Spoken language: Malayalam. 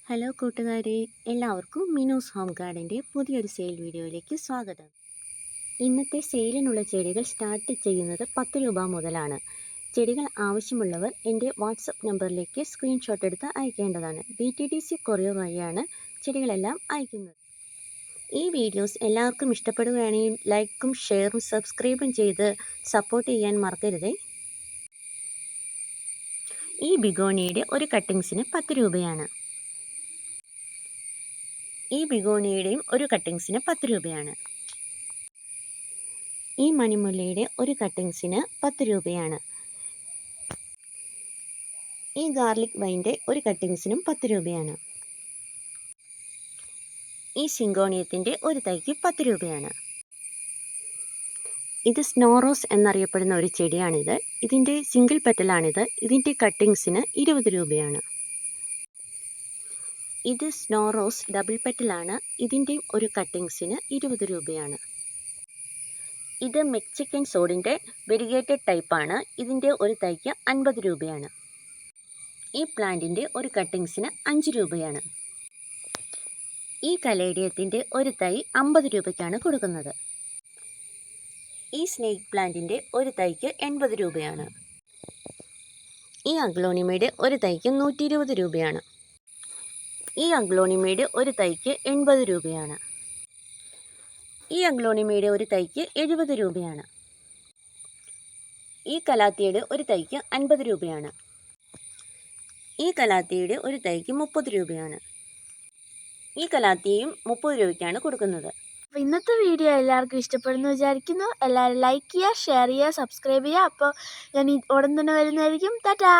ഹലോ കൂട്ടുകാരെ, എല്ലാവർക്കും മിനൂസ് ഹോം ഗാർഡൻ്റെ പുതിയൊരു സെയിൽ വീഡിയോയിലേക്ക് സ്വാഗതം. ഇന്നത്തെ സെയിലിനുള്ള ചെടികൾ സ്റ്റാർട്ട് ചെയ്യുന്നത് 10 രൂപ മുതലാണ്. ചെടികൾ ആവശ്യമുള്ളവർ എൻ്റെ വാട്സപ്പ് നമ്പറിലേക്ക് സ്ക്രീൻഷോട്ട് എടുത്ത് അയക്കേണ്ടതാണ്. BTDC കൊറിയർ വഴിയാണ് ചെടികളെല്ലാം അയക്കുന്നത്. ഈ വീഡിയോസ് എല്ലാവർക്കും ഇഷ്ടപ്പെടുകയാണെങ്കിൽ ലൈക്കും ഷെയറും സബ്സ്ക്രൈബും ചെയ്ത് സപ്പോർട്ട് ചെയ്യാൻ മറക്കരുതേ. ഈ ബിഗോണിയുടെ ഒരു കട്ടിങ്സിന് 10 രൂപയാണ്. ഈ ബിഗോണിയുടെയും ഒരു കട്ടിങ്സിന് 10 രൂപയാണ്. ഈ മണിമുല്ലയുടെ ഒരു കട്ടിങ്സിന് 10 രൂപയാണ്. ഈ ഗാർലിക് വൈൻ്റെ ഒരു കട്ടിങ്സിനും 10 രൂപയാണ്. ഈ സിങ്കോണിയത്തിൻ്റെ ഒരു തൈക്ക് 10 രൂപയാണ്. ഇത് സ്നോ റോസ് എന്നറിയപ്പെടുന്ന ഒരു ചെടിയാണിത്. ഇതിൻ്റെ സിംഗിൾ പെറ്റലാണിത്. ഇതിൻ്റെ കട്ടിങ്സിന് 20 രൂപയാണ്. ഇത് സ്നോ റോസ് ഡബിൾ പെറ്റലാണ്. ഇതിൻ്റെയും ഒരു കട്ടിങ്സിന് 20 രൂപയാണ്. ഇത് മെക്സിക്കൻ സോഡിൻ്റെ വെരിഗേറ്റഡ് ടൈപ്പാണ്. ഇതിൻ്റെ ഒരു തൈക്ക് 50 രൂപയാണ്. ഈ പ്ലാന്റിൻ്റെ ഒരു കട്ടിങ്സിന് 5 രൂപയാണ്. ഈ കലേഡിയത്തിൻ്റെ ഒരു തൈ 50 രൂപയ്ക്കാണ് കൊടുക്കുന്നത്. ഈ സ്നേക്ക് പ്ലാന്റിൻ്റെ ഒരു തൈക്ക് 80 രൂപയാണ്. ഈ അഗ്ലോണിമയുടെ ഒരു തൈക്ക് 120 രൂപയാണ്. ഈ അഗ്ലോണിമയുടെ ഒരു തൈക്ക് 80 രൂപയാണ്. ഈ അഗ്ലോണിമയുടെ ഒരു തൈക്ക് 70 രൂപയാണ്. ഈ കലാത്തിയുടെ ഒരു തൈക്ക് 50 രൂപയാണ്. ഈ കലാത്തിയുടെ ഒരു തൈക്ക് 30 രൂപയാണ്. ഈ കലാത്തിയും 30 രൂപയ്ക്കാണ് കൊടുക്കുന്നത്. അപ്പോൾ ഇന്നത്തെ വീഡിയോ എല്ലാവർക്കും ഇഷ്ടപ്പെടുന്നു വിചാരിക്കുന്നു. എല്ലാവരും ലൈക്ക് ചെയ്യുക, ഷെയർ ചെയ്യുക, സബ്സ്ക്രൈബ് ചെയ്യുക. അപ്പോൾ ഞാൻ ഉടൻ തന്നെ വരുന്നതായിരിക്കും. ടാറ്റാ.